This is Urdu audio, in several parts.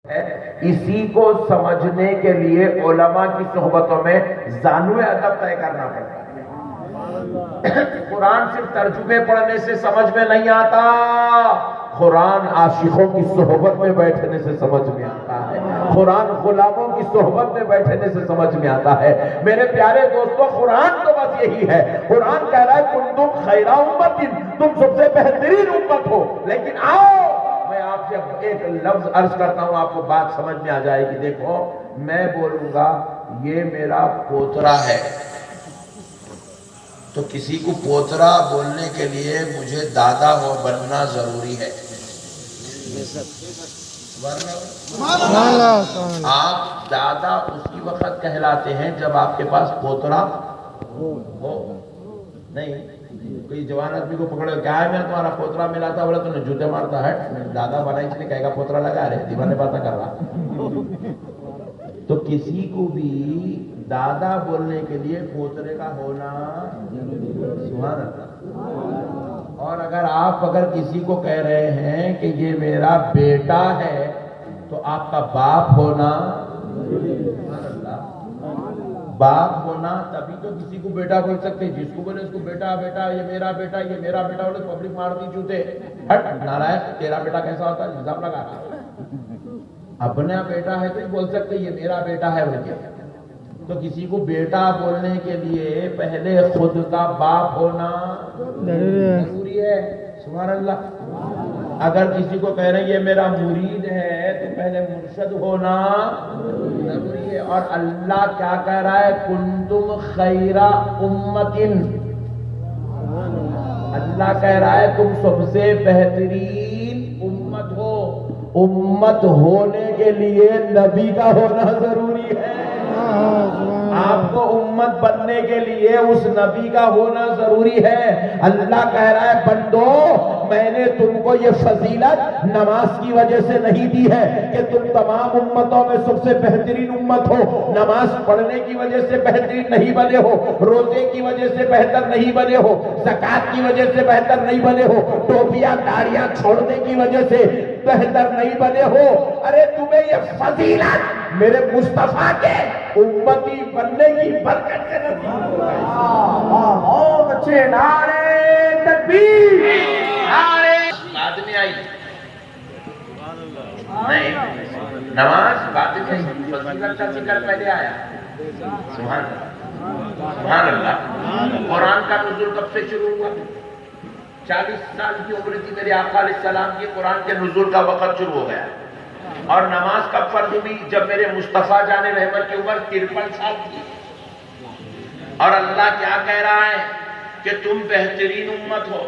ہے، اسی کو سمجھنے کے لیے علماء کی صحبتوں میں زانوِ ادب طے کرنا پڑتا ہے۔ قرآن صرف ترجمے پڑھنے سے سمجھ میں نہیں آتا، قرآن عاشقوں کی صحبت میں بیٹھنے سے سمجھ میں آتا ہے، قرآن غلاموں کی صحبت میں بیٹھنے سے سمجھ میں آتا ہے۔ میرے پیارے دوستو، قرآن تو بس یہی ہے، قرآن کہہ رہا ہے کنتم خیر امت، تم سب سے بہترین امت ہو۔ لیکن آؤ میں آپ سے ایک لفظ عرض کرتا ہوں، آپ کو بات سمجھ میں آ جائے گی۔ دیکھو، میں بولوں گا یہ میرا پوترا ہے، تو کسی کو پوترا بولنے کے لیے مجھے دادا ہو بننا ضروری ہے۔ آپ دادا اسی وقت کہلاتے ہیں جب آپ کے پاس پوترا ہو۔ نہیں کوئی جوان آدمی کو پکڑے کیا ہے میں تمہارا پوترا ملا تھا، بولا تو نے جوتے مارتا ہے، دادا بنا اس نے کہے گا پوترا لگا رہے دیوانے باتیں کر رہا۔ تو کسی کو بھی دادا بولنے کے لیے پوترے کا ہونا سبحان اللہ۔ اور اگر کسی کو کہہ رہے ہیں کہ یہ میرا بیٹا ہے تو آپ کا باپ ہونا سبحان اللہ، باپ ہونا، تبھی تو کسی کو بیٹا بول سکتے ہیں۔ جس کو بولے اس کو بیٹا بیٹا، یہ میرا بیٹا، یہ میرا بیٹا بولے پبلک مارتی چوتے، ہٹ نالائق، تیرا بیٹا کیسا ہوتا ہے، الزام لگا رہا۔ اپنا بیٹا ہے تو بول سکتے یہ میرا بیٹا ہے بول کے۔ تو کسی کو بیٹا بولنے کے لیے پہلے خود کا باپ ہونا ضروری ہے، سبحان اللہ۔ اگر کسی کو کہہ رہے ہیں یہ میرا مرید ہے تو پہلے مرشد ہونا ضروری ہے۔ اور اللہ کیا کہہ رہا ہے، کنتم خیر امت، اللہ کہہ رہا ہے تم سب سے بہترین امت ہو۔ امت ہونے کے لیے نبی کا ہونا ضروری ہے، آپ کو امت بننے کے لیے اس نبی کا ہونا ضروری ہے۔ اللہ کہہ رہا ہے بندو، میں نے تم کو یہ فضیلت نماز کی وجہ سے نہیں دی ہے کہ تم تمام امتوں میں سب سے بہترین امت ہو، نماز پڑھنے کی وجہ سے بہترین نہیں بنے ہو، روزے کی وجہ سے بہتر نہیں بنے ہو، زکوٰۃ کی وجہ سے بہتر نہیں بنے ہو، ٹوپیاں داڑیاں چھوڑنے کی وجہ سے بہتر نہیں بنے ہو۔ ارے تمہیں یہ فضیلت میرے مصطفیٰ کے امتی بننے کی برکت سے نصیب ہو۔ بہت اچھے نعرے تکبیر، نعرے بعد میں آئی نہیں، نماز بعد میں آئی، فضیلت کا ذکر پہلے آیا۔ سبحان اللہ، سبحان اللہ۔ قرآن کا نزول کب سے شروع ہوا؟ 40 سال کی عمر تھی میرے آقا علیہ السلام کی، قرآن کے نزول کا وقت شروع ہو گیا۔ اور نماز کب فرض ہوئی؟ جب میرے مصطفیٰ جان رحمت کی عمر 53 سال تھی۔ اور اللہ کیا کہہ رہا ہے کہ تم بہترین امت ہو۔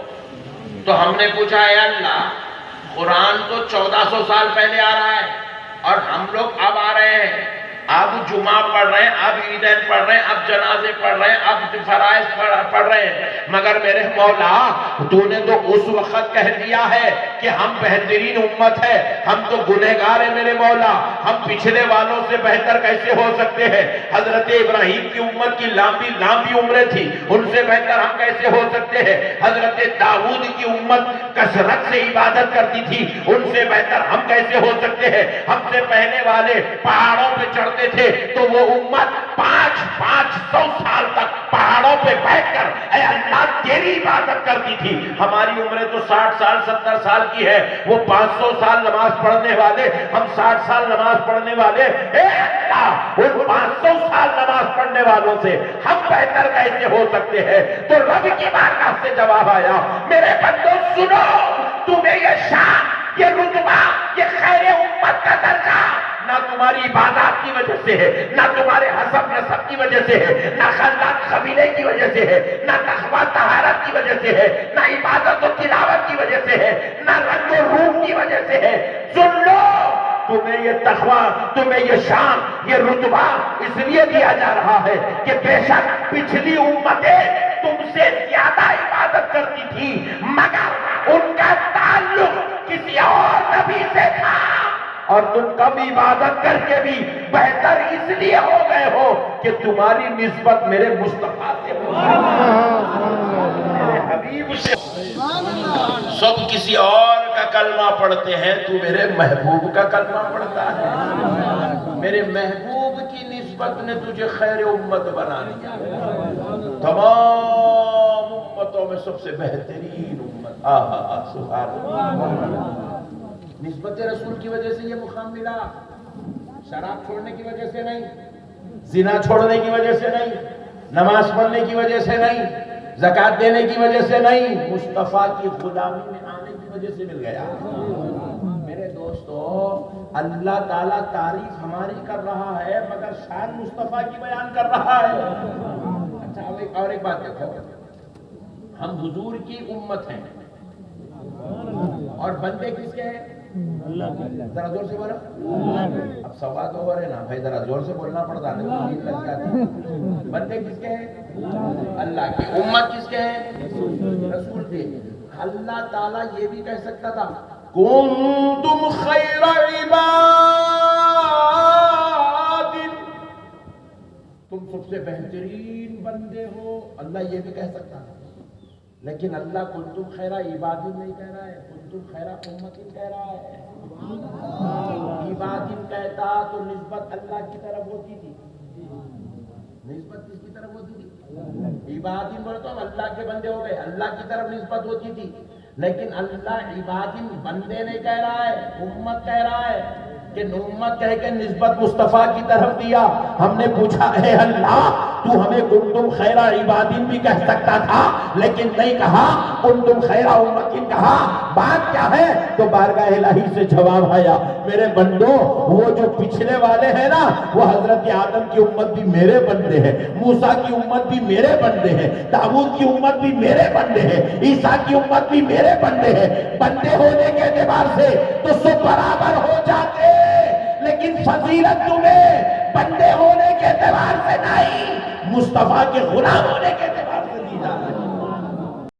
تو ہم نے پوچھا اے اللہ، قرآن تو 1400 سال پہلے آ رہا ہے اور ہم لوگ اب آ رہے ہیں، اب جمعہ پڑھ رہے ہیں، اب عیدین پڑھ رہے ہیں، اب جنازے پڑھ رہے ہیں، اب فرائض پڑھ رہے ہیں، مگر میرے مولا تو نے تو اس وقت کہہ دیا ہے کہ ہم بہترین امت ہے، ہم تو گنہگار ہیں میرے مولا، ہم پچھلے والوں سے بہتر کیسے ہو سکتے ہیں؟ حضرت ابراہیم کی امت کی لمبی عمریں تھی، ان سے بہتر ہم کیسے ہو سکتے ہیں؟ حضرت داؤد کی امت کثرت سے عبادت کرتی تھی، ان سے بہتر ہم کیسے ہو سکتے ہیں؟ ہم سے پہلے والے پہاڑوں پہ چڑھتے تھے تو وہ امت 500 سال تک پہاڑوں پہ بیٹھ کر اے اللہ تیری عبادت کرتی تھی۔ ہماری عمریں تو 60 سال 70 سال کی ہے، وہ 500 سال نماز پڑھنے والے، ہم 60 سال نماز پڑھنے والے، اے اللہ ان 500 سال نماز پڑھنے والوں سے ہم بہتر کیسے ہو سکتے ہیں؟ تو رب کی بارگاہ سے جواب آیا، میرے بندو سنو، تمہیں یہ شان، یہ رتبہ، یہ خیر امت کا درجہ نہ تمہاری عبادات کی وجہ سے ہے، نہ تمہارے حسب نسب کی وجہ سے ہے، نہ خاندان قبیلے کی وجہ سے ہے، نہ تقویٰ طہارت کی وجہ سے ہے، نہ عبادت و تلاوت کی وجہ سے ہے، نہ رنگ و روپ کی وجہ سے ہے۔ سن لو، تمہیں یہ تقویٰ، تمہیں یہ شان، یہ رتبہ اس لیے دیا جا رہا ہے کہ بے شک پچھلی امتیں تم سے زیادہ عبادت کرتی تھی، مگر ان کا تعلق کسی اور نبی سے تھا، اور تم کم عبادت کر کے بھی بہتر اس لیے ہو گئے ہو کہ تمہاری نسبت میرے مصطفیٰ سے میرے حبیب سے، سب کسی اور کا کلمہ پڑھتے ہیں، تو میرے محبوب کا کلمہ پڑھتا ہے۔ میرے محبوب کی نسبت نے تجھے خیر امت بنا دیا، تمام امتوں میں سب سے بہترین امت۔ سبحان اللہ۔ نسبت رسول کی وجہ سے یہ مقام ملا، شراب چھوڑنے کی وجہ سے نہیں، زنا چھوڑنے کی وجہ سے نہیں، نماز پڑھنے کی وجہ سے نہیں، زکوٰۃ دینے کی وجہ سے نہیں، مصطفیٰ کی غلامی میں آنے کی وجہ سے مل گیا۔ میرے دوستو، اللہ تعالیٰ تعریف ہماری کر رہا ہے مگر شان مصطفیٰ کی بیان کر رہا ہے۔ اچھا اور ایک بات دیکھو، ہم حضور کی امت ہیں اور بندے کس کے ہیں؟ ذرا زور سے بولو۔ اب سوال تو ہو رہے نا بھائی، ذرا زور سے بولنا پڑتا ہے۔ بندے کس کے ہیں؟ اللہ کے۔ امت کس کے ہیں؟ رسول کے۔ اللہ تعالیٰ یہ بھی کہہ سکتا تھا کنتم خیر عباد، تم سب سے بہترین بندے ہو، اللہ یہ بھی کہہ سکتا تھا، لیکن اللہ کنتم خیر عباد نہیں کہہ رہا ہے، کنتم خیر امت کہہ رہا ہے۔ عباد کہتا تو نسبت اللہ کی طرف ہوتی تھی، نسبت کس کی طرف ہوتی تھی؟ عباد بولے تو ہم اللہ کے بندے ہو گئے، اللہ کی طرف نسبت ہوتی تھی، لیکن اللہ عباد بندے نہیں کہہ رہا ہے، امت کہہ رہا ہے کہ امت کہہ کے نسبت مصطفیٰ کی طرف دیا۔ ہم نے پوچھا اے اللہ تو ہمیں کنتم خیر عبادین بھی کہہ سکتا تھا لیکن نہیں کہا، کنتم خیر امتین کہا، بات کیا ہے؟ تو بارگاہ الہی سے جواب آیا، میرے بندوں وہ جو پچھلے والے ہیں نا، وہ حضرت آدم کی امت بھی میرے بندے ہیں، موسیٰ کی امت بھی میرے بندے ہیں، داؤد کی امت بھی میرے بندے ہیں، عیسیٰ کی امت بھی میرے بندے ہیں۔ بندے ہونے کے اعتبار سے تو سب برابر ہو جاتے، لیکن فضیلت تمہیں بندے ہونے کے اعتبار سے نہیں، مصطفیٰ کے غلام ہونے کے اعتبار